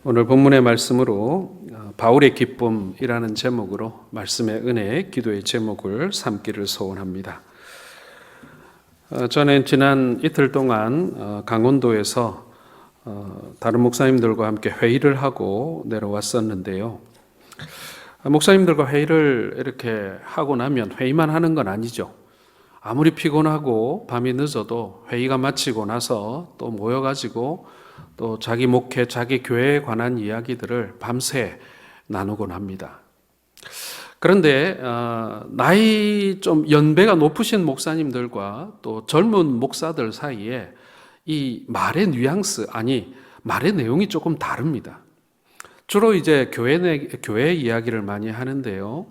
오늘 본문의 말씀으로 바울의 기쁨이라는 제목으로 말씀의 은혜, 기도의 제목을 삼기를 소원합니다. 저는 지난 이틀 동안 강원도에서 다른 목사님들과 함께 회의를 하고 내려왔었는데요. 목사님들과 회의를 이렇게 하고 나면 회의만 하는 건 아니죠. 아무리 피곤하고 밤이 늦어도 회의가 마치고 나서 또 모여가지고 또 자기 목회, 자기 교회에 관한 이야기들을 밤새 나누곤 합니다. 그런데 나이 좀 연배가 높으신 목사님들과 또 젊은 목사들 사이에 이 말의 뉘앙스, 말의 내용이 조금 다릅니다. 주로 이제 교회 이야기를 많이 하는데요.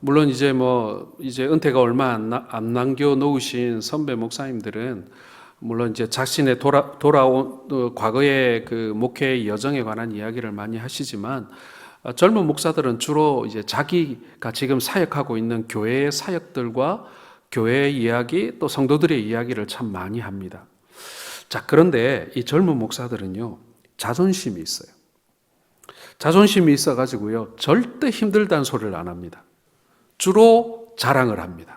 물론 이제 은퇴가 얼마 안 남겨 놓으신 선배 목사님들은 물론 이제 자신의 돌아온 과거의 그 목회의 여정에 관한 이야기를 많이 하시지만 젊은 목사들은 주로 이제 자기가 지금 사역하고 있는 교회의 사역들과 교회의 이야기 또 성도들의 이야기를 참 많이 합니다. 자, 그런데 이 젊은 목사들은요, 자존심이 있어요. 자존심이 있어가지고요, 절대 힘들다는 소리를 안 합니다. 주로 자랑을 합니다.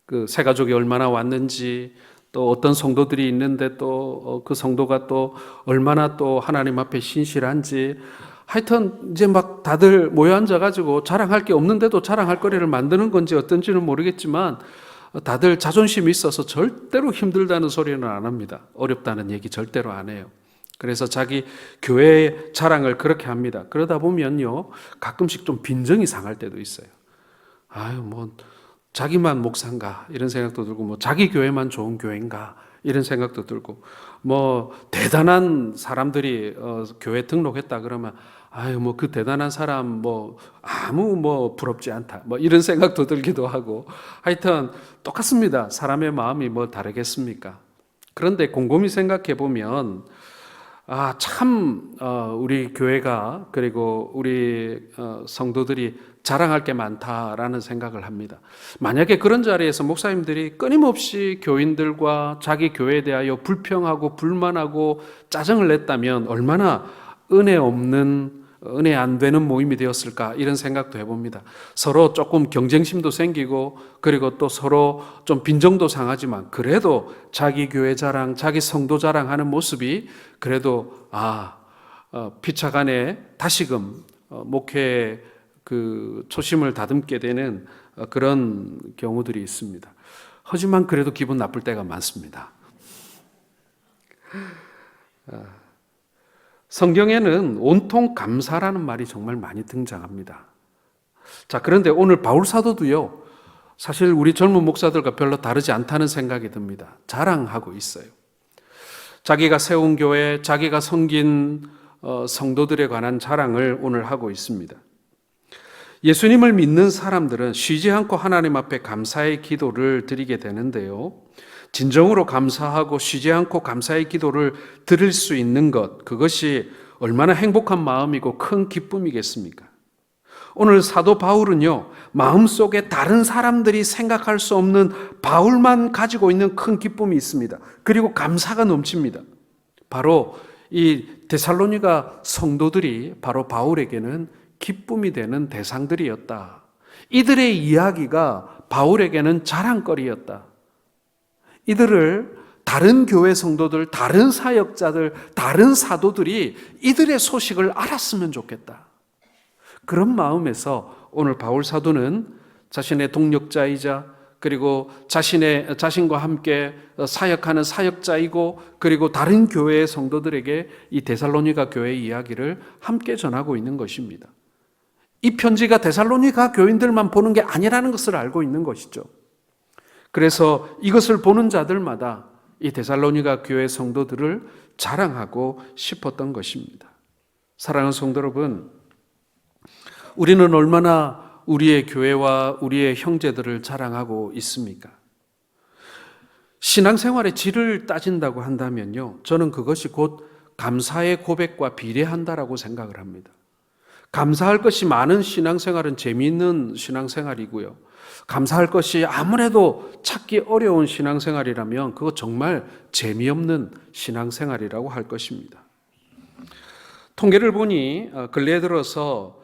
그 새 가족이 얼마나 왔는지, 또 어떤 성도들이 있는데 또 그 성도가 또 얼마나 또 하나님 앞에 신실한지, 하여튼 이제 막 다들 모여 앉아가지고 자랑할 게 없는데도 자랑할 거리를 만드는 건지 어떤지는 모르겠지만 다들 자존심이 있어서 절대로 힘들다는 소리는 안 합니다. 어렵다는 얘기 절대로 안 해요. 그래서 자기 교회의 자랑을 그렇게 합니다. 그러다 보면요, 가끔씩 좀 빈정이 상할 때도 있어요. 자기만 목사인가 이런 생각도 들고, 자기 교회만 좋은 교회인가 이런 생각도 들고, 대단한 사람들이 교회 등록했다 그러면 그 대단한 사람 아무 부럽지 않다 이런 생각도 들기도 하고, 하여튼 똑같습니다. 사람의 마음이 다르겠습니까? 그런데 곰곰이 생각해 보면 우리 교회가, 그리고 우리 성도들이 자랑할 게 많다라는 생각을 합니다. 만약에 그런 자리에서 목사님들이 끊임없이 교인들과 자기 교회에 대하여 불평하고 불만하고 짜증을 냈다면 얼마나 은혜 안 되는 모임이 되었을까, 이런 생각도 해봅니다. 서로 조금 경쟁심도 생기고, 그리고 또 서로 좀 빈정도 상하지만 그래도 자기 교회 자랑, 자기 성도 자랑하는 모습이 그래도 피차간에 다시금 목회의 그 초심을 다듬게 되는 그런 경우들이 있습니다. 하지만 그래도 기분 나쁠 때가 많습니다. 성경에는 온통 감사라는 말이 정말 많이 등장합니다. 자, 그런데 오늘 바울 사도도요, 사실 우리 젊은 목사들과 별로 다르지 않다는 생각이 듭니다. 자랑하고 있어요. 자기가 세운 교회, 자기가 섬긴 성도들에 관한 자랑을 오늘 하고 있습니다. 예수님을 믿는 사람들은 쉬지 않고 하나님 앞에 감사의 기도를 드리게 되는데요, 진정으로 감사하고 쉬지 않고 감사의 기도를 드릴 수 있는 것, 그것이 얼마나 행복한 마음이고 큰 기쁨이겠습니까? 오늘 사도 바울은요, 마음속에 다른 사람들이 생각할 수 없는 바울만 가지고 있는 큰 기쁨이 있습니다. 그리고 감사가 넘칩니다. 바로 이 데살로니가 성도들이 바로 바울에게는 기쁨이 되는 대상들이었다. 이들의 이야기가 바울에게는 자랑거리였다. 이들을 다른 교회 성도들, 다른 사역자들, 다른 사도들이 이들의 소식을 알았으면 좋겠다. 그런 마음에서 오늘 바울 사도는 자신의 동력자이자, 그리고 자신과 함께 사역하는 사역자이고, 그리고 다른 교회의 성도들에게 이 데살로니가 교회의 이야기를 함께 전하고 있는 것입니다. 이 편지가 데살로니가 교인들만 보는 게 아니라는 것을 알고 있는 것이죠. 그래서 이것을 보는 자들마다 이 데살로니가 교회 성도들을 자랑하고 싶었던 것입니다. 사랑하는 성도 여러분, 우리는 얼마나 우리의 교회와 우리의 형제들을 자랑하고 있습니까? 신앙생활의 질을 따진다고 한다면요, 저는 그것이 곧 감사의 고백과 비례한다라고 생각을 합니다. 감사할 것이 많은 신앙생활은 재미있는 신앙생활이고요, 감사할 것이 아무래도 찾기 어려운 신앙생활이라면 그거 정말 재미없는 신앙생활이라고 할 것입니다. 통계를 보니 근래에 들어서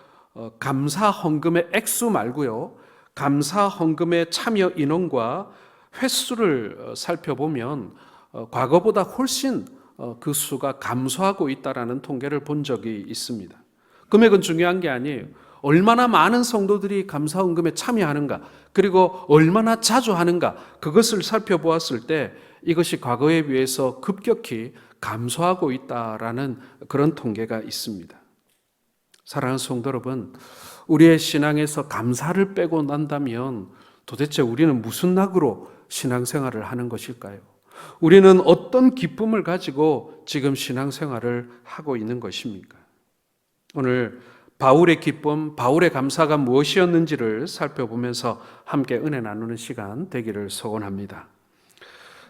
감사 헌금의 액수 말고요, 감사 헌금의 참여 인원과 횟수를 살펴보면 과거보다 훨씬 그 수가 감소하고 있다라는 통계를 본 적이 있습니다. 금액은 중요한 게 아니에요. 얼마나 많은 성도들이 감사 헌금에 참여하는가, 그리고 얼마나 자주 하는가, 그것을 살펴보았을 때 이것이 과거에 비해서 급격히 감소하고 있다라는 그런 통계가 있습니다. 사랑하는 성도 여러분, 우리의 신앙에서 감사를 빼고 난다면 도대체 우리는 무슨 낙으로 신앙생활을 하는 것일까요? 우리는 어떤 기쁨을 가지고 지금 신앙생활을 하고 있는 것입니까? 오늘 바울의 기쁨, 바울의 감사가 무엇이었는지를 살펴보면서 함께 은혜 나누는 시간 되기를 소원합니다.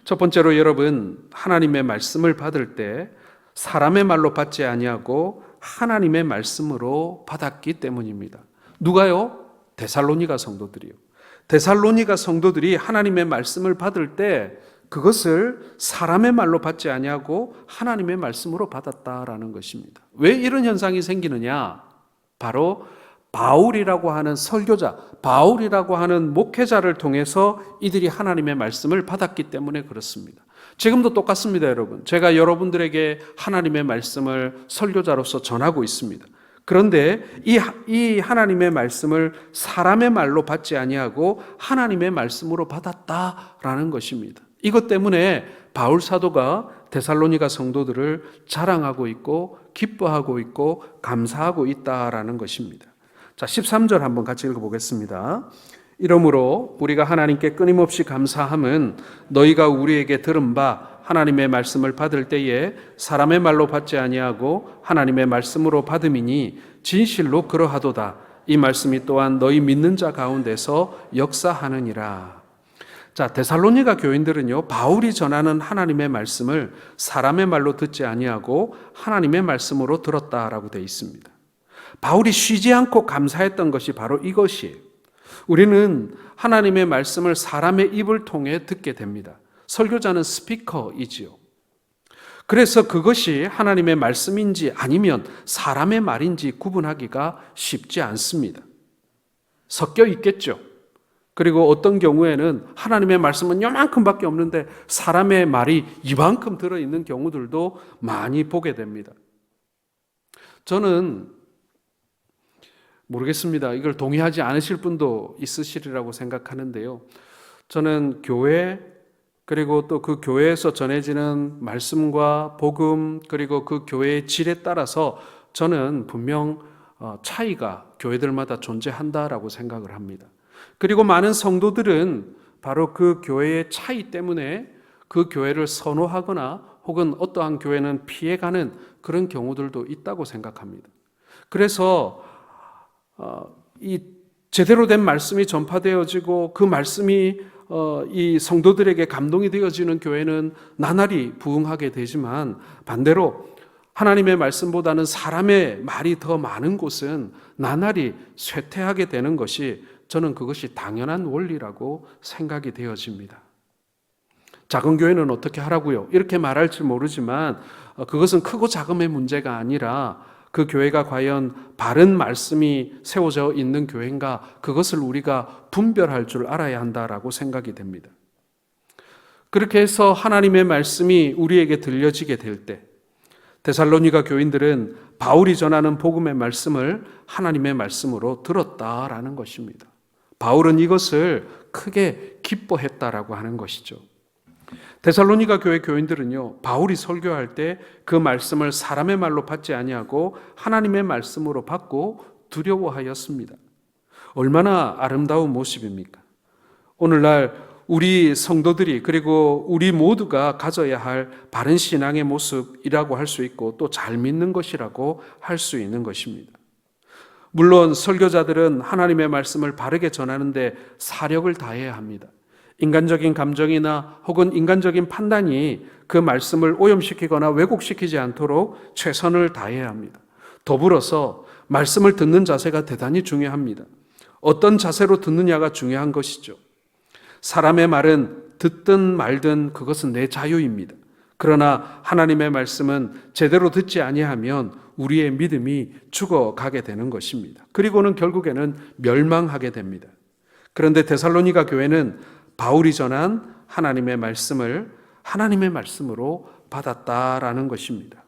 첫 번째로 여러분, 하나님의 말씀을 받을 때 사람의 말로 받지 아니하고 하나님의 말씀으로 받았기 때문입니다. 누가요? 데살로니가 성도들이요. 데살로니가 성도들이 하나님의 말씀을 받을 때 그것을 사람의 말로 받지 아니하고 하나님의 말씀으로 받았다라는 것입니다. 왜 이런 현상이 생기느냐? 바로 바울이라고 하는 설교자, 바울이라고 하는 목회자를 통해서 이들이 하나님의 말씀을 받았기 때문에 그렇습니다. 지금도 똑같습니다, 여러분. 제가 여러분들에게 하나님의 말씀을 설교자로서 전하고 있습니다. 그런데 이 하나님의 말씀을 사람의 말로 받지 아니하고 하나님의 말씀으로 받았다라는 것입니다. 이것 때문에 바울 사도가 데살로니가 성도들을 자랑하고 있고 기뻐하고 있고 감사하고 있다라는 것입니다. 자, 13절 한번 같이 읽어보겠습니다. 이러므로 우리가 하나님께 끊임없이 감사함은 너희가 우리에게 들은 바 하나님의 말씀을 받을 때에 사람의 말로 받지 아니하고 하나님의 말씀으로 받음이니 진실로 그러하도다. 이 말씀이 또한 너희 믿는 자 가운데서 역사하느니라. 자, 데살로니가 교인들은요, 바울이 전하는 하나님의 말씀을 사람의 말로 듣지 아니하고 하나님의 말씀으로 들었다라고 되어 있습니다. 바울이 쉬지 않고 감사했던 것이 바로 이것이에요. 우리는 하나님의 말씀을 사람의 입을 통해 듣게 됩니다. 설교자는 스피커이지요. 그래서 그것이 하나님의 말씀인지 아니면 사람의 말인지 구분하기가 쉽지 않습니다. 섞여 있겠죠. 그리고 어떤 경우에는 하나님의 말씀은 요만큼밖에 없는데 사람의 말이 이만큼 들어있는 경우들도 많이 보게 됩니다. 저는 모르겠습니다. 이걸 동의하지 않으실 분도 있으시리라고 생각하는데요. 저는 교회, 그리고 또 그 교회에서 전해지는 말씀과 복음, 그리고 그 교회의 질에 따라서 저는 분명 차이가 교회들마다 존재한다라고 생각을 합니다. 그리고 많은 성도들은 바로 그 교회의 차이 때문에 그 교회를 선호하거나 혹은 어떠한 교회는 피해가는 그런 경우들도 있다고 생각합니다. 그래서 이 제대로 된 말씀이 전파되어지고 그 말씀이 이 성도들에게 감동이 되어지는 교회는 나날이 부흥하게 되지만, 반대로 하나님의 말씀보다는 사람의 말이 더 많은 곳은 나날이 쇠퇴하게 되는 것이, 저는 그것이 당연한 원리라고 생각이 되어집니다. 작은 교회는 어떻게 하라고요? 이렇게 말할지 모르지만 그것은 크고 작음의 문제가 아니라 그 교회가 과연 바른 말씀이 세워져 있는 교회인가, 그것을 우리가 분별할 줄 알아야 한다라고 생각이 됩니다. 그렇게 해서 하나님의 말씀이 우리에게 들려지게 될 때, 데살로니가 교인들은 바울이 전하는 복음의 말씀을 하나님의 말씀으로 들었다라는 것입니다. 바울은 이것을 크게 기뻐했다라고 하는 것이죠. 데살로니가 교회 교인들은요, 바울이 설교할 때 그 말씀을 사람의 말로 받지 아니하고 하나님의 말씀으로 받고 두려워하였습니다. 얼마나 아름다운 모습입니까? 오늘날 우리 성도들이, 그리고 우리 모두가 가져야 할 바른 신앙의 모습이라고 할 수 있고 또 잘 믿는 것이라고 할 수 있는 것입니다. 물론 설교자들은 하나님의 말씀을 바르게 전하는데 사력을 다해야 합니다. 인간적인 감정이나 혹은 인간적인 판단이 그 말씀을 오염시키거나 왜곡시키지 않도록 최선을 다해야 합니다. 더불어서 말씀을 듣는 자세가 대단히 중요합니다. 어떤 자세로 듣느냐가 중요한 것이죠. 사람의 말은 듣든 말든 그것은 내 자유입니다. 그러나 하나님의 말씀은 제대로 듣지 아니하면 우리의 믿음이 죽어가게 되는 것입니다. 그리고는 결국에는 멸망하게 됩니다. 그런데 데살로니가 교회는 바울이 전한 하나님의 말씀을 하나님의 말씀으로 받았다라는 것입니다.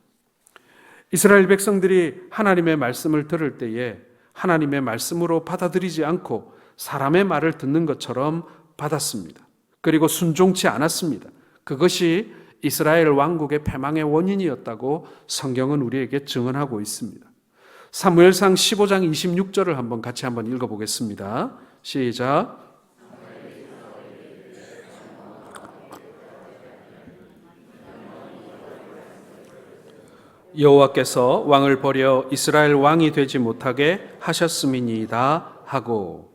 이스라엘 백성들이 하나님의 말씀을 들을 때에 하나님의 말씀으로 받아들이지 않고 사람의 말을 듣는 것처럼 받았습니다. 그리고 순종치 않았습니다. 그것이 이스라엘 왕국의 패망의 원인이었다고 성경은 우리에게 증언하고 있습니다. 사무엘상 15장 26절을 같이 한번 읽어보겠습니다. 시작. 여호와께서 왕을 버려 이스라엘 왕이 되지 못하게 하셨음이니이다 하고,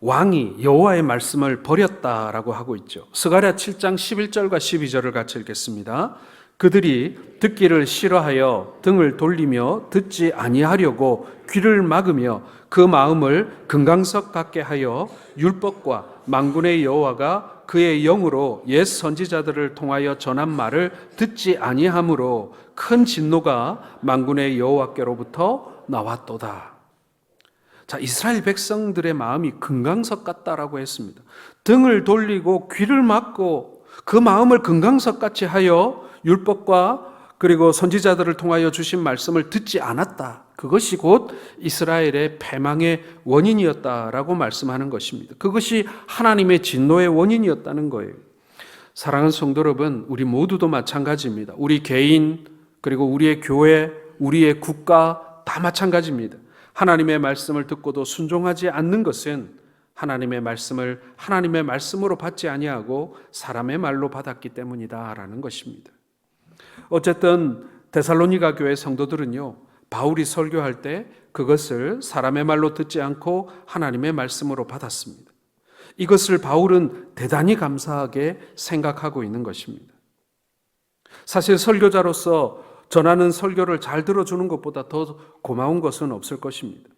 왕이 여호와의 말씀을 버렸다라고 하고 있죠. 스가랴 7장 11절과 12절을 같이 읽겠습니다. 그들이 듣기를 싫어하여 등을 돌리며 듣지 아니하려고 귀를 막으며 그 마음을 금강석 같게 하여 율법과 만군의 여호와가 그의 영으로 옛 선지자들을 통하여 전한 말을 듣지 아니하므로 큰 진노가 만군의 여호와께로부터 나왔도다. 자, 이스라엘 백성들의 마음이 금강석 같다라고 했습니다. 등을 돌리고 귀를 막고 그 마음을 금강석 같이 하여 율법과 그리고 선지자들을 통하여 주신 말씀을 듣지 않았다. 그것이 곧 이스라엘의 패망의 원인이었다라고 말씀하는 것입니다. 그것이 하나님의 진노의 원인이었다는 거예요. 사랑하는 성도 여러분, 우리 모두도 마찬가지입니다. 우리 개인, 그리고 우리의 교회, 우리의 국가 다 마찬가지입니다. 하나님의 말씀을 듣고도 순종하지 않는 것은 하나님의 말씀을 하나님의 말씀으로 받지 아니하고 사람의 말로 받았기 때문이다라는 것입니다. 어쨌든 데살로니가 교회 성도들은요, 바울이 설교할 때 그것을 사람의 말로 듣지 않고 하나님의 말씀으로 받았습니다. 이것을 바울은 대단히 감사하게 생각하고 있는 것입니다. 사실 설교자로서 전하는 설교를 잘 들어주는 것보다 더 고마운 것은 없을 것입니다.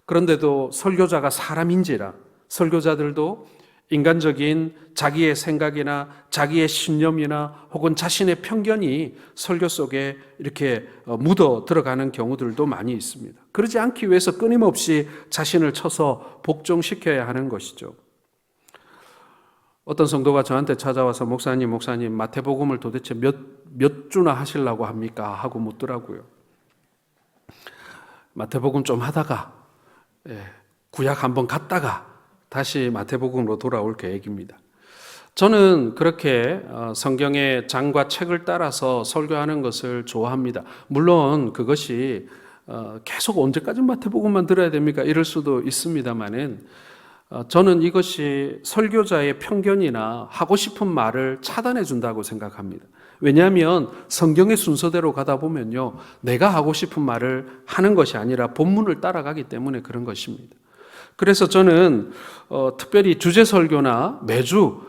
그런데도 설교자가 사람인지라 설교자들도 인간적인 자기의 생각이나 자기의 신념이나 혹은 자신의 편견이 설교 속에 이렇게 묻어 들어가는 경우들도 많이 있습니다. 그러지 않기 위해서 끊임없이 자신을 쳐서 복종시켜야 하는 것이죠. 어떤 성도가 저한테 찾아와서 목사님 마태복음을 도대체 몇 주나 하시려고 합니까? 하고 묻더라고요. 마태복음 좀 하다가 구약 한번 갔다가 다시 마태복음으로 돌아올 계획입니다. 저는 그렇게 성경의 장과 책을 따라서 설교하는 것을 좋아합니다. 물론 그것이 계속 언제까지 마태복음만 들어야 됩니까? 이럴 수도 있습니다만은 저는 이것이 설교자의 편견이나 하고 싶은 말을 차단해 준다고 생각합니다. 왜냐하면 성경의 순서대로 가다 보면요, 내가 하고 싶은 말을 하는 것이 아니라 본문을 따라가기 때문에 그런 것입니다. 그래서 저는 특별히 주제 설교나 매주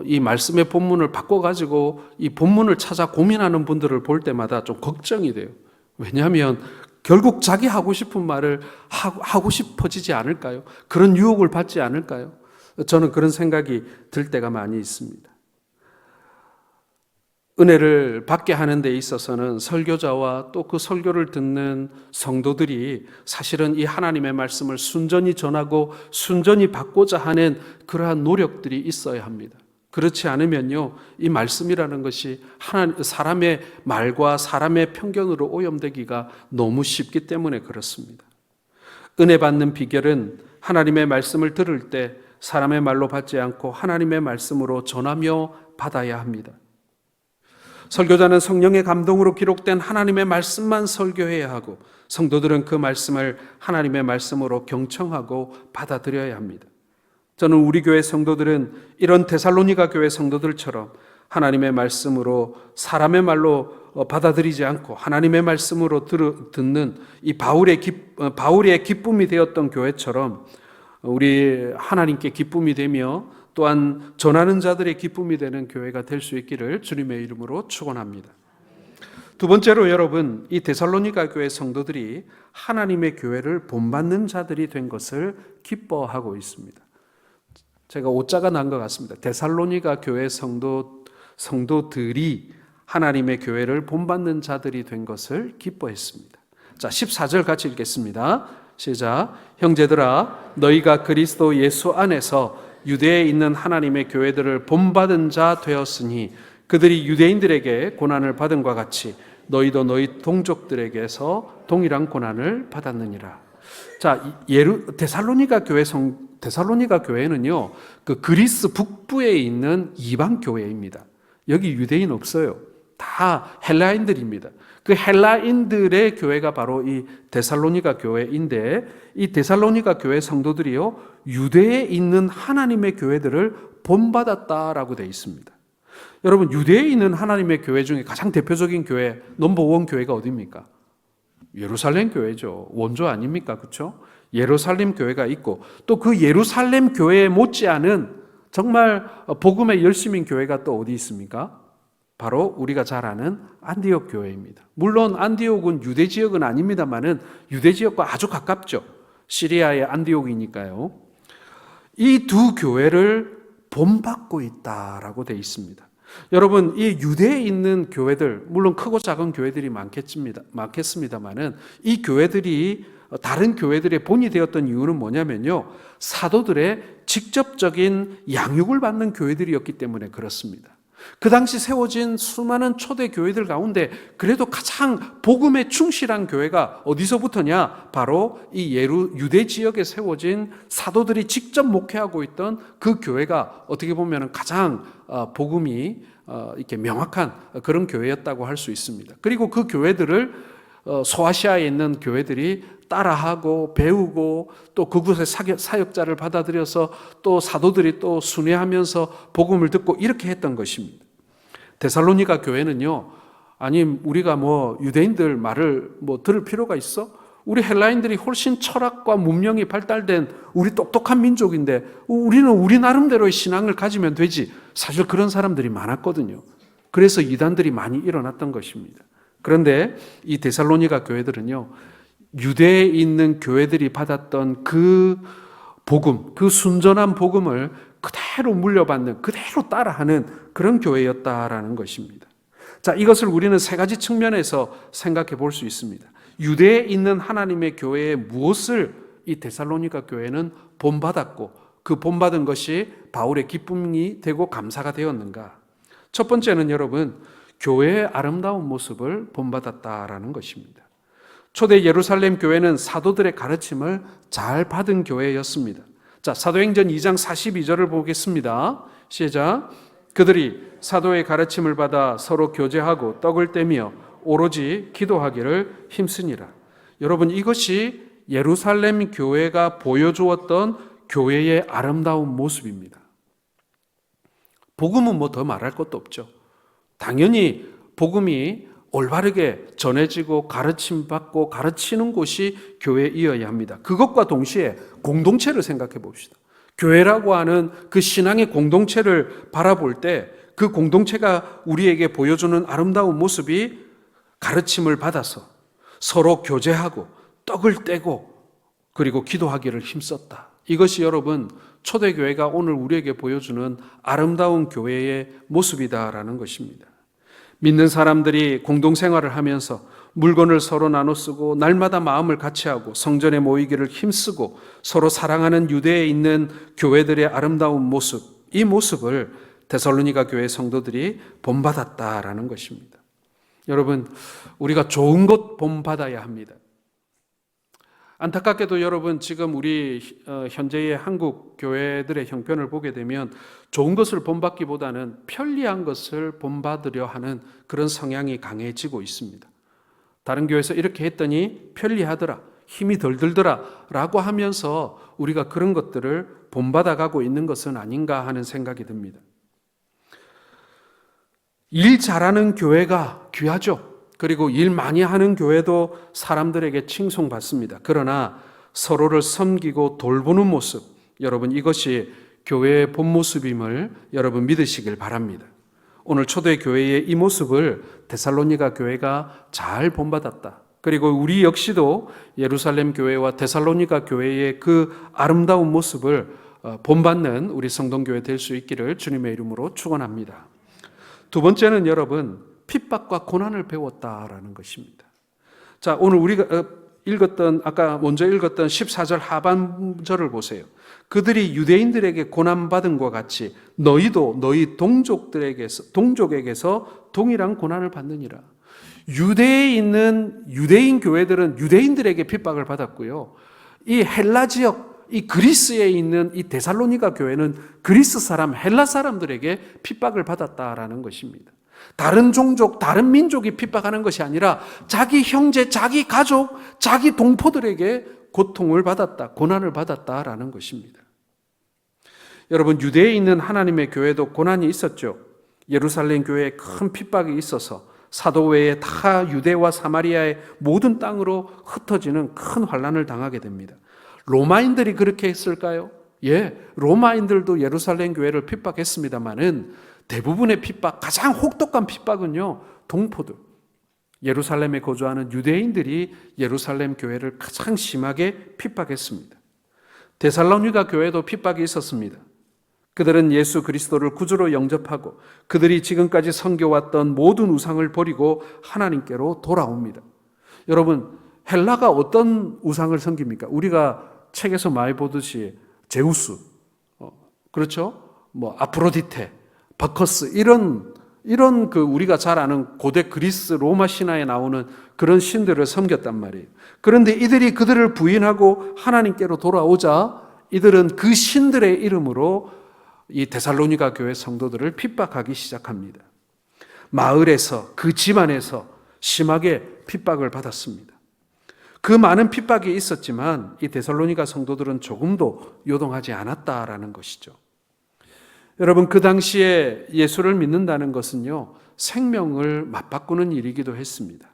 이 말씀의 본문을 바꿔가지고 이 본문을 찾아 고민하는 분들을 볼 때마다 좀 걱정이 돼요. 왜냐하면 결국 자기 하고 싶은 말을 하고 싶어지지 않을까요? 그런 유혹을 받지 않을까요? 저는 그런 생각이 들 때가 많이 있습니다. 은혜를 받게 하는 데 있어서는 설교자와 또 그 설교를 듣는 성도들이 사실은 이 하나님의 말씀을 순전히 전하고 순전히 받고자 하는 그러한 노력들이 있어야 합니다. 그렇지 않으면요, 이 말씀이라는 것이 사람의 말과 사람의 편견으로 오염되기가 너무 쉽기 때문에 그렇습니다. 은혜 받는 비결은 하나님의 말씀을 들을 때 사람의 말로 받지 않고 하나님의 말씀으로 전하며 받아야 합니다. 설교자는 성령의 감동으로 기록된 하나님의 말씀만 설교해야 하고 성도들은 그 말씀을 하나님의 말씀으로 경청하고 받아들여야 합니다. 저는 우리 교회 성도들은 이런 데살로니가 교회 성도들처럼 하나님의 말씀으로 사람의 말로 받아들이지 않고 하나님의 말씀으로 듣는 이 바울의 기쁨이 되었던 교회처럼 우리 하나님께 기쁨이 되며 또한 전하는 자들의 기쁨이 되는 교회가 될 수 있기를 주님의 이름으로 축원합니다. 두 번째로 여러분, 이 데살로니가 교회 성도들이 하나님의 교회를 본받는 자들이 된 것을 기뻐하고 있습니다. 제가 오자가 난 것 같습니다. 데살로니가 교회 성도들이 하나님의 교회를 본받는 자들이 된 것을 기뻐했습니다. 자, 14절 같이 읽겠습니다. 시작. 형제들아, 너희가 그리스도 예수 안에서 유대에 있는 하나님의 교회들을 본받은 자 되었으니 그들이 유대인들에게 고난을 받은과 같이 너희도 너희 동족들에게서 동일한 고난을 받았느니라. 자, 데살로니가 교회는요, 그 그리스 북부에 있는 이방 교회입니다. 여기 유대인 없어요. 다 헬라인들입니다. 그 헬라인들의 교회가 바로 이 데살로니가 교회인데, 이 데살로니가 교회 성도들이요, 유대에 있는 하나님의 교회들을 본받았다라고 되어 있습니다. 여러분, 유대에 있는 하나님의 교회 중에 가장 대표적인 교회, 넘버원 교회가 어디입니까? 예루살렘 교회죠. 원조 아닙니까? 그렇죠? 예루살렘 교회가 있고, 또 그 예루살렘 교회에 못지않은 정말 복음의 열심인 교회가 또 어디 있습니까? 바로 우리가 잘 아는 안디옥 교회입니다. 물론 안디옥은 유대 지역은 아닙니다만은 유대 지역과 아주 가깝죠. 시리아의 안디옥이니까요. 이 두 교회를 본받고 있다라고 되어 있습니다. 여러분, 이 유대에 있는 교회들, 물론 크고 작은 교회들이 많겠습니다만은 이 교회들이 다른 교회들의 본이 되었던 이유는 뭐냐면요, 사도들의 직접적인 양육을 받는 교회들이었기 때문에 그렇습니다. 그 당시 세워진 수많은 초대 교회들 가운데 그래도 가장 복음에 충실한 교회가 어디서부터냐? 바로 이 유대 지역에 세워진 사도들이 직접 목회하고 있던 그 교회가 어떻게 보면 가장 복음이 이렇게 명확한 그런 교회였다고 할 수 있습니다. 그리고 그 교회들을 소아시아에 있는 교회들이 따라하고 배우고 또 그곳에 사역자를 받아들여서 또 사도들이 또 순회하면서 복음을 듣고 이렇게 했던 것입니다. 데살로니가 교회는요, 아니 우리가 유대인들 말을 들을 필요가 있어? 우리 헬라인들이 훨씬 철학과 문명이 발달된 우리 똑똑한 민족인데 우리는 우리 나름대로의 신앙을 가지면 되지. 사실 그런 사람들이 많았거든요. 그래서 이단들이 많이 일어났던 것입니다. 그런데 이 데살로니가 교회들은요, 유대에 있는 교회들이 받았던 그 복음, 그 순전한 복음을 그대로 물려받는, 그대로 따라하는 그런 교회였다라는 것입니다. 자, 이것을 우리는 세 가지 측면에서 생각해 볼 수 있습니다. 유대에 있는 하나님의 교회에 무엇을 이 데살로니가 교회는 본받았고 그 본받은 것이 바울의 기쁨이 되고 감사가 되었는가? 첫 번째는 여러분, 교회의 아름다운 모습을 본받았다라는 것입니다. 초대 예루살렘 교회는 사도들의 가르침을 잘 받은 교회였습니다. 자, 사도행전 2장 42절을 보겠습니다. 시작. 그들이 사도의 가르침을 받아 서로 교제하고 떡을 떼며 오로지 기도하기를 힘쓰니라. 여러분, 이것이 예루살렘 교회가 보여주었던 교회의 아름다운 모습입니다. 복음은 더 말할 것도 없죠. 당연히 복음이 올바르게 전해지고 가르침받고 가르치는 곳이 교회이어야 합니다. 그것과 동시에 공동체를 생각해 봅시다. 교회라고 하는 그 신앙의 공동체를 바라볼 때 그 공동체가 우리에게 보여주는 아름다운 모습이 가르침을 받아서 서로 교제하고 떡을 떼고 그리고 기도하기를 힘썼다. 이것이 여러분 초대교회가 오늘 우리에게 보여주는 아름다운 교회의 모습이다라는 것입니다. 믿는 사람들이 공동생활을 하면서 물건을 서로 나눠 쓰고 날마다 마음을 같이하고 성전에 모이기를 힘쓰고 서로 사랑하는 유대에 있는 교회들의 아름다운 모습, 이 모습을 데살로니가 교회 성도들이 본받았다라는 것입니다. 여러분, 우리가 좋은 것 본받아야 합니다. 안타깝게도 여러분, 지금 우리 현재의 한국 교회들의 형편을 보게 되면 좋은 것을 본받기보다는 편리한 것을 본받으려 하는 그런 성향이 강해지고 있습니다. 다른 교회에서 이렇게 했더니 편리하더라, 힘이 덜 들더라 라고 하면서 우리가 그런 것들을 본받아가고 있는 것은 아닌가 하는 생각이 듭니다. 일 잘하는 교회가 귀하죠. 그리고 일 많이 하는 교회도 사람들에게 칭송받습니다. 그러나 서로를 섬기고 돌보는 모습, 여러분 이것이 교회의 본 모습임을 여러분 믿으시길 바랍니다. 오늘 초대교회의 이 모습을 데살로니가 교회가 잘 본받았다. 그리고 우리 역시도 예루살렘 교회와 데살로니가 교회의 그 아름다운 모습을 본받는 우리 성동교회 될 수 있기를 주님의 이름으로 축원합니다. 두 번째는 여러분, 핍박과 고난을 배웠다라는 것입니다. 자, 오늘 우리가 아까 먼저 읽었던 14절 하반절을 보세요. 그들이 유대인들에게 고난받은 것 같이 너희도 너희 동족에게서 동일한 고난을 받느니라. 유대에 있는 유대인 교회들은 유대인들에게 핍박을 받았고요. 이 헬라 지역, 이 그리스에 있는 이 데살로니가 교회는 그리스 사람, 헬라 사람들에게 핍박을 받았다라는 것입니다. 다른 종족, 다른 민족이 핍박하는 것이 아니라 자기 형제, 자기 가족, 자기 동포들에게 고통을 받았다, 고난을 받았다라는 것입니다. 여러분, 유대에 있는 하나님의 교회도 고난이 있었죠. 예루살렘 교회에 큰 핍박이 있어서 사도 외에 다 유대와 사마리아의 모든 땅으로 흩어지는 큰 환난을 당하게 됩니다. 로마인들이 그렇게 했을까요? 예, 로마인들도 예루살렘 교회를 핍박했습니다마는 대부분의 핍박, 가장 혹독한 핍박은요, 동포들, 예루살렘에 거주하는 유대인들이 예루살렘 교회를 가장 심하게 핍박했습니다. 데살로니가 교회도 핍박이 있었습니다. 그들은 예수 그리스도를 구주로 영접하고 그들이 지금까지 섬겨왔던 모든 우상을 버리고 하나님께로 돌아옵니다. 여러분, 헬라가 어떤 우상을 섬깁니까? 우리가 책에서 많이 보듯이 제우스, 그렇죠? 아프로디테, 바커스, 이런 우리가 잘 아는 고대 그리스 로마 신화에 나오는 그런 신들을 섬겼단 말이에요. 그런데 이들이 그들을 부인하고 하나님께로 돌아오자 이들은 그 신들의 이름으로 이 데살로니가 교회 성도들을 핍박하기 시작합니다. 마을에서, 그 집안에서 심하게 핍박을 받았습니다. 그 많은 핍박이 있었지만 이 데살로니가 성도들은 조금도 요동하지 않았다라는 것이죠. 여러분, 그 당시에 예수를 믿는다는 것은요, 생명을 맞바꾸는 일이기도 했습니다.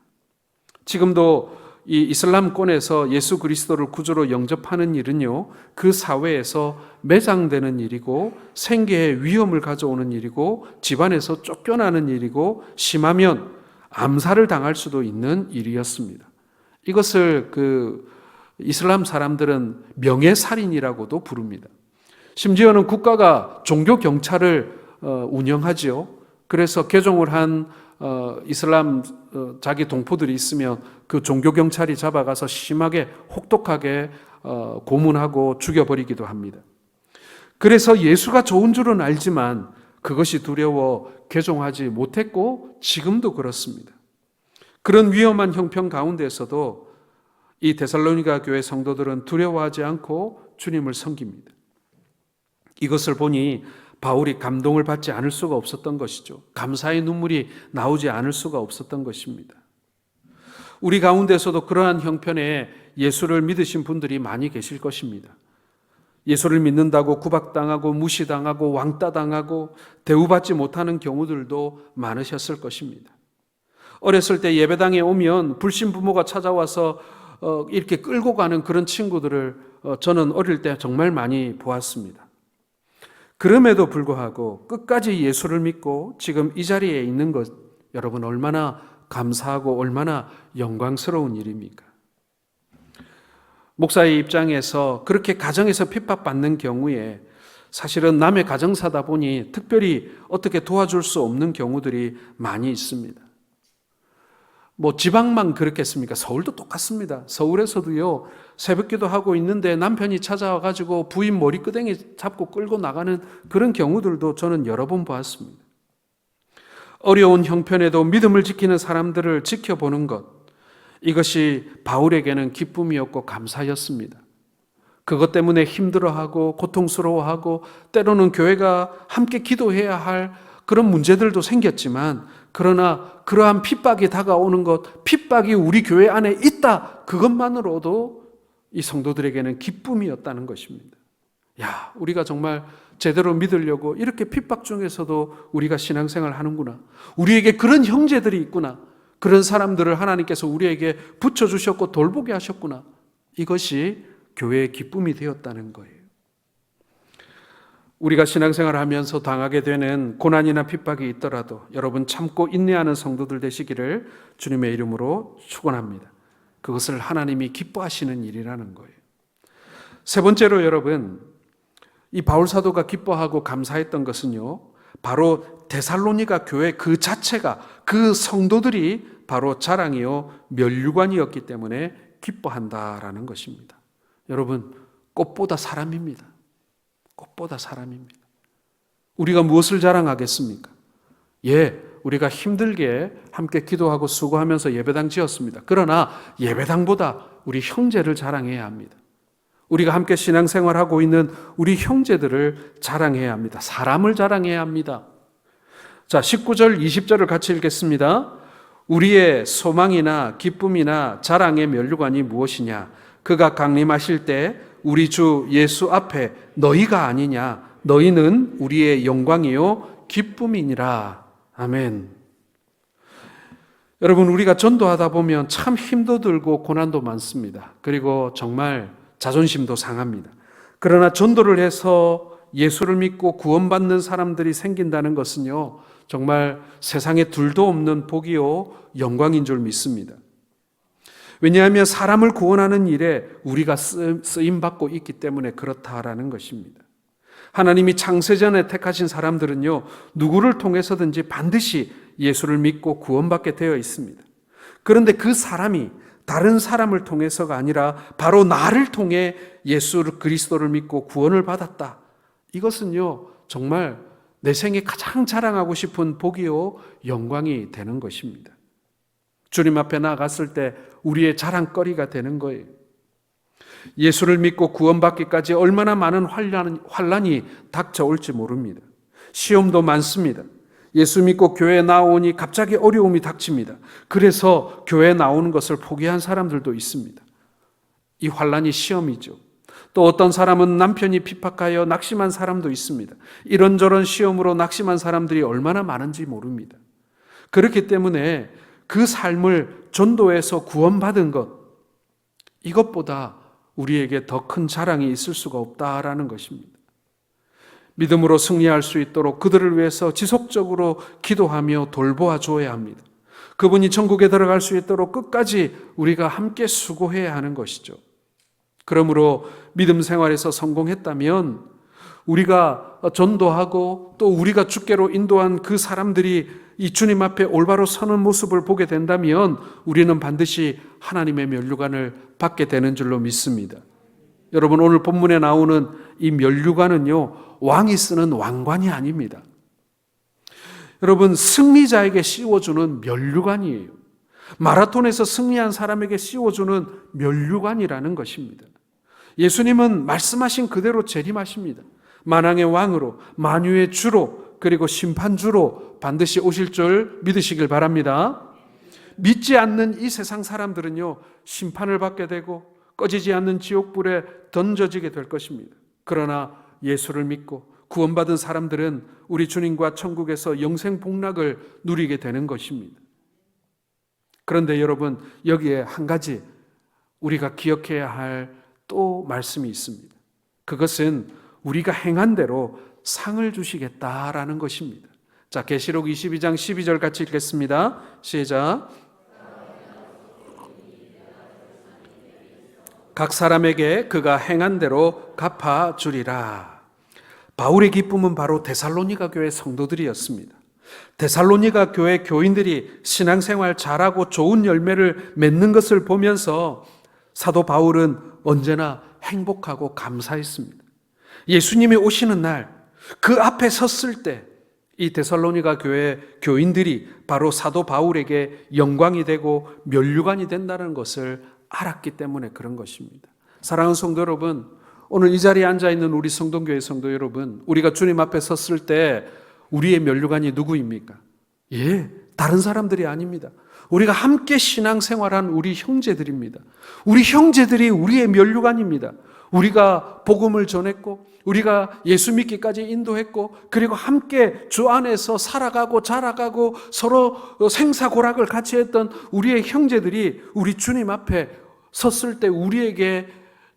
지금도 이 이슬람권에서 예수 그리스도를 구주로 영접하는 일은요, 그 사회에서 매장되는 일이고 생계에 위험을 가져오는 일이고 집안에서 쫓겨나는 일이고 심하면 암살을 당할 수도 있는 일이었습니다. 이것을 이슬람 사람들은 명예살인이라고도 부릅니다. 심지어는 국가가 종교 경찰을 운영하지요. 그래서 개종을 한 이슬람 자기 동포들이 있으면 그 종교 경찰이 잡아가서 심하게 혹독하게 고문하고 죽여버리기도 합니다. 그래서 예수가 좋은 줄은 알지만 그것이 두려워 개종하지 못했고 지금도 그렇습니다. 그런 위험한 형편 가운데서도 이 데살로니가 교회 성도들은 두려워하지 않고 주님을 섬깁니다. 이것을 보니 바울이 감동을 받지 않을 수가 없었던 것이죠. 감사의 눈물이 나오지 않을 수가 없었던 것입니다. 우리 가운데서도 그러한 형편에 예수를 믿으신 분들이 많이 계실 것입니다. 예수를 믿는다고 구박당하고 무시당하고 왕따당하고 대우받지 못하는 경우들도 많으셨을 것입니다. 어렸을 때 예배당에 오면 불신 부모가 찾아와서 이렇게 끌고 가는 그런 친구들을 저는 어릴 때 정말 많이 보았습니다. 그럼에도 불구하고 끝까지 예수를 믿고 지금 이 자리에 있는 것, 여러분 얼마나 감사하고 얼마나 영광스러운 일입니까? 목사의 입장에서 그렇게 가정에서 핍박받는 경우에 사실은 남의 가정사다 보니 특별히 어떻게 도와줄 수 없는 경우들이 많이 있습니다. 지방만 그렇겠습니까? 서울도 똑같습니다. 서울에서도요, 새벽기도 하고 있는데 남편이 찾아와가지고 부인 머리끄댕이 잡고 끌고 나가는 그런 경우들도 저는 여러 번 보았습니다. 어려운 형편에도 믿음을 지키는 사람들을 지켜보는 것, 이것이 바울에게는 기쁨이었고 감사였습니다. 그것 때문에 힘들어하고 고통스러워하고 때로는 교회가 함께 기도해야 할 그런 문제들도 생겼지만, 그러나 그러한 핍박이 다가오는 것, 핍박이 우리 교회 안에 있다, 그것만으로도 이 성도들에게는 기쁨이었다는 것입니다. 야, 우리가 정말 제대로 믿으려고 이렇게 핍박 중에서도 우리가 신앙생활 하는구나. 우리에게 그런 형제들이 있구나. 그런 사람들을 하나님께서 우리에게 붙여주셨고 돌보게 하셨구나. 이것이 교회의 기쁨이 되었다는 거예요. 우리가 신앙생활을 하면서 당하게 되는 고난이나 핍박이 있더라도 여러분 참고 인내하는 성도들 되시기를 주님의 이름으로 축원합니다. 그것을 하나님이 기뻐하시는 일이라는 거예요. 세 번째로 여러분, 이 바울 사도가 기뻐하고 감사했던 것은요, 바로 데살로니가 교회 그 자체가, 그 성도들이 바로 자랑이요 면류관이었기 때문에 기뻐한다라는 것입니다. 여러분, 꽃보다 사람입니다. 꽃보다 사람입니다. 우리가 무엇을 자랑하겠습니까? 예, 우리가 힘들게 함께 기도하고 수고하면서 예배당 지었습니다. 그러나 예배당보다 우리 형제를 자랑해야 합니다. 우리가 함께 신앙생활하고 있는 우리 형제들을 자랑해야 합니다. 사람을 자랑해야 합니다. 자, 19절, 20절을 같이 읽겠습니다. 우리의 소망이나 기쁨이나 자랑의 면류관이 무엇이냐? 그가 강림하실 때 우리 주 예수 앞에 너희가 아니냐? 너희는 우리의 영광이요 기쁨이니라. 아멘. 여러분, 우리가 전도하다 보면 참 힘도 들고 고난도 많습니다. 그리고 정말 자존심도 상합니다. 그러나 전도를 해서 예수를 믿고 구원받는 사람들이 생긴다는 것은요, 정말 세상에 둘도 없는 복이요 영광인 줄 믿습니다. 왜냐하면 사람을 구원하는 일에 우리가 쓰임받고 있기 때문에 그렇다라는 것입니다. 하나님이 창세전에 택하신 사람들은요, 누구를 통해서든지 반드시 예수를 믿고 구원받게 되어 있습니다. 그런데 그 사람이 다른 사람을 통해서가 아니라 바로 나를 통해 예수 그리스도를 믿고 구원을 받았다. 이것은요, 정말 내 생에 가장 자랑하고 싶은 복이요 영광이 되는 것입니다. 주님 앞에 나아갔을 때 우리의 자랑거리가 되는 거예요. 예수를 믿고 구원받기까지 얼마나 많은 환난이 닥쳐올지 모릅니다. 시험도 많습니다. 예수 믿고 교회에 나오니 갑자기 어려움이 닥칩니다. 그래서 교회에 나오는 것을 포기한 사람들도 있습니다. 이 환난이 시험이죠. 또 어떤 사람은 남편이 핍박하여 낙심한 사람도 있습니다. 이런저런 시험으로 낙심한 사람들이 얼마나 많은지 모릅니다. 그렇기 때문에 그 삶을 전도해서 구원받은 것, 이것보다 우리에게 더 큰 자랑이 있을 수가 없다라는 것입니다. 믿음으로 승리할 수 있도록 그들을 위해서 지속적으로 기도하며 돌보아 줘야 합니다. 그분이 천국에 들어갈 수 있도록 끝까지 우리가 함께 수고해야 하는 것이죠. 그러므로 믿음 생활에서 성공했다면 우리가 전도하고 또 우리가 주께로 인도한 그 사람들이 이 주님 앞에 올바로 서는 모습을 보게 된다면 우리는 반드시 하나님의 면류관을 받게 되는 줄로 믿습니다. 여러분, 오늘 본문에 나오는 이 면류관은요, 왕이 쓰는 왕관이 아닙니다. 여러분, 승리자에게 씌워주는 면류관이에요. 마라톤에서 승리한 사람에게 씌워주는 면류관이라는 것입니다. 예수님은 말씀하신 그대로 재림하십니다. 만왕의 왕으로, 만유의 주로, 그리고 심판주로 반드시 오실 줄 믿으시길 바랍니다. 믿지 않는 이 세상 사람들은요, 심판을 받게 되고 꺼지지 않는 지옥불에 던져지게 될 것입니다. 그러나 예수를 믿고 구원받은 사람들은 우리 주님과 천국에서 영생 복락을 누리게 되는 것입니다. 그런데 여러분, 여기에 한 가지 우리가 기억해야 할 또 말씀이 있습니다. 그것은 우리가 행한 대로 상을 주시겠다라는 것입니다. 자, 계시록 22장 12절 같이 읽겠습니다. 시작. 각 사람에게 그가 행한 대로 갚아주리라. 바울의 기쁨은 바로 데살로니가 교회 성도들이었습니다. 데살로니가 교회 교인들이 신앙생활 잘하고 좋은 열매를 맺는 것을 보면서 사도 바울은 언제나 행복하고 감사했습니다. 예수님이 오시는 날 그 앞에 섰을 때 이 데살로니가 교회 교인들이 바로 사도 바울에게 영광이 되고 면류관이 된다는 것을 알았기 때문에 그런 것입니다. 사랑하는 성도 여러분, 오늘 이 자리에 앉아있는 우리 성동교회 성도 여러분, 우리가 주님 앞에 섰을 때 우리의 면류관이 누구입니까? 예, 다른 사람들이 아닙니다. 우리가 함께 신앙생활한 우리 형제들입니다. 우리 형제들이 우리의 면류관입니다. 우리가 복음을 전했고 우리가 예수 믿기까지 인도했고 그리고 함께 주 안에서 살아가고 자라가고 서로 생사고락을 같이 했던 우리의 형제들이 우리 주님 앞에 섰을 때 우리에게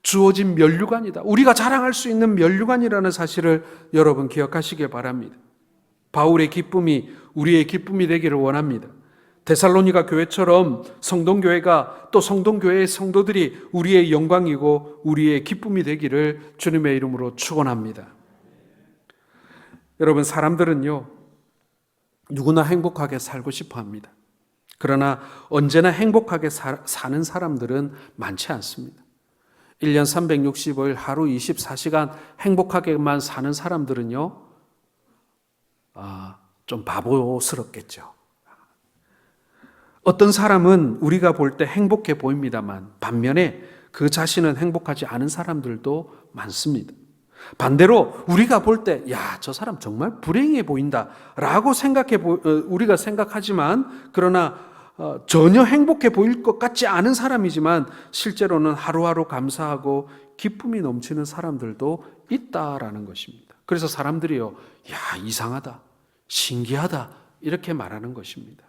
주어진 면류관이다. 우리가 자랑할 수 있는 면류관이라는 사실을 여러분 기억하시길 바랍니다. 바울의 기쁨이 우리의 기쁨이 되기를 원합니다. 데살로니가 교회처럼 성동교회가 또 성동교회의 성도들이 우리의 영광이고 우리의 기쁨이 되기를 주님의 이름으로 축원합니다. 여러분, 사람들은요, 누구나 행복하게 살고 싶어 합니다. 그러나 언제나 행복하게 사는 사람들은 많지 않습니다. 1년 365일 하루 24시간 행복하게만 사는 사람들은요, 좀 바보스럽겠죠. 어떤 사람은 우리가 볼 때 행복해 보입니다만 반면에 그 자신은 행복하지 않은 사람들도 많습니다. 반대로 우리가 볼 때, 저 사람 정말 불행해 보인다라고 우리가 생각하지만, 그러나 전혀 행복해 보일 것 같지 않은 사람이지만 실제로는 하루하루 감사하고 기쁨이 넘치는 사람들도 있다라는 것입니다. 그래서 사람들이요, 이상하다, 신기하다 이렇게 말하는 것입니다.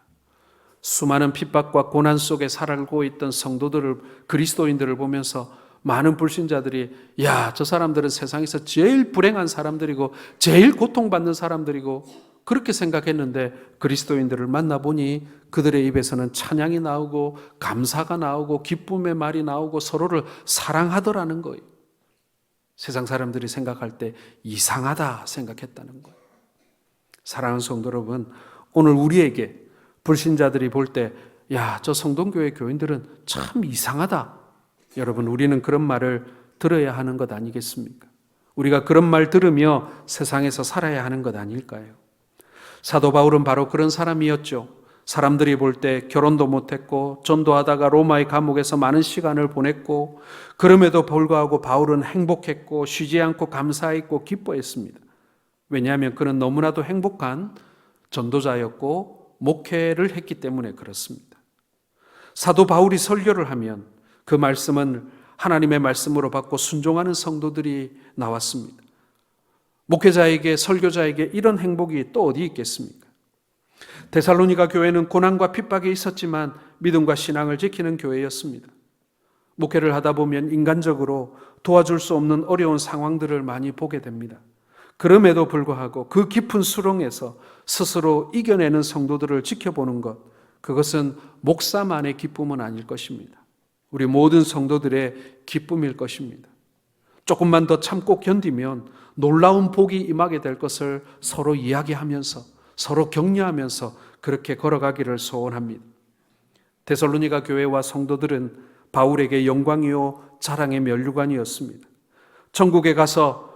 수많은 핍박과 고난 속에 살고 있던 그리스도인들을 보면서 많은 불신자들이 저 사람들은 세상에서 제일 불행한 사람들이고 제일 고통받는 사람들이고 그렇게 생각했는데, 그리스도인들을 만나보니 그들의 입에서는 찬양이 나오고 감사가 나오고 기쁨의 말이 나오고 서로를 사랑하더라는 거예요. 세상 사람들이 생각할 때 이상하다 생각했다는 거예요. 사랑하는 성도 여러분, 오늘 우리에게 불신자들이 볼 때 저 성동교회 교인들은 참 이상하다, 여러분, 우리는 그런 말을 들어야 하는 것 아니겠습니까? 우리가 그런 말 들으며 세상에서 살아야 하는 것 아닐까요? 사도 바울은 바로 그런 사람이었죠. 사람들이 볼 때 결혼도 못했고 전도하다가 로마의 감옥에서 많은 시간을 보냈고, 그럼에도 불구하고 바울은 행복했고 쉬지 않고 감사했고 기뻐했습니다. 왜냐하면 그는 너무나도 행복한 전도자였고 목회를 했기 때문에 그렇습니다. 사도 바울이 설교를 하면 그 말씀은 하나님의 말씀으로 받고 순종하는 성도들이 나왔습니다. 목회자에게, 설교자에게 이런 행복이 또 어디 있겠습니까? 데살로니가 교회는 고난과 핍박이 있었지만 믿음과 신앙을 지키는 교회였습니다. 목회를 하다 보면 인간적으로 도와줄 수 없는 어려운 상황들을 많이 보게 됩니다. 그럼에도 불구하고 그 깊은 수렁에서 스스로 이겨내는 성도들을 지켜보는 것, 그것은 목사만의 기쁨은 아닐 것입니다. 우리 모든 성도들의 기쁨일 것입니다. 조금만 더 참고 견디면 놀라운 복이 임하게 될 것을 서로 이야기하면서, 서로 격려하면서 그렇게 걸어가기를 소원합니다. 데살로니가 교회와 성도들은 바울에게 영광이요 자랑의 면류관이었습니다. 천국에 가서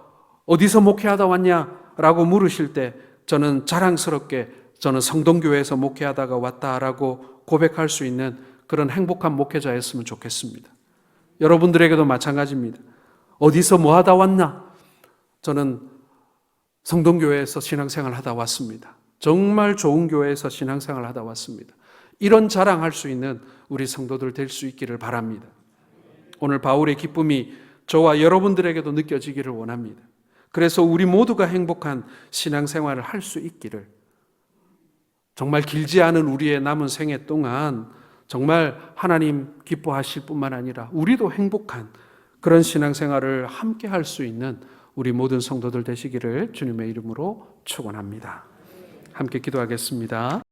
어디서 목회하다 왔냐라고 물으실 때 저는 자랑스럽게 저는 성동교회에서 목회하다가 왔다라고 고백할 수 있는 그런 행복한 목회자였으면 좋겠습니다. 여러분들에게도 마찬가지입니다. 어디서 뭐 하다 왔나? 저는 성동교회에서 신앙생활 하다 왔습니다. 정말 좋은 교회에서 신앙생활 하다 왔습니다. 이런 자랑할 수 있는 우리 성도들 될 수 있기를 바랍니다. 오늘 바울의 기쁨이 저와 여러분들에게도 느껴지기를 원합니다. 그래서 우리 모두가 행복한 신앙생활을 할 수 있기를, 정말 길지 않은 우리의 남은 생애 동안 정말 하나님 기뻐하실 뿐만 아니라 우리도 행복한 그런 신앙생활을 함께 할 수 있는 우리 모든 성도들 되시기를 주님의 이름으로 축원합니다. 함께 기도하겠습니다.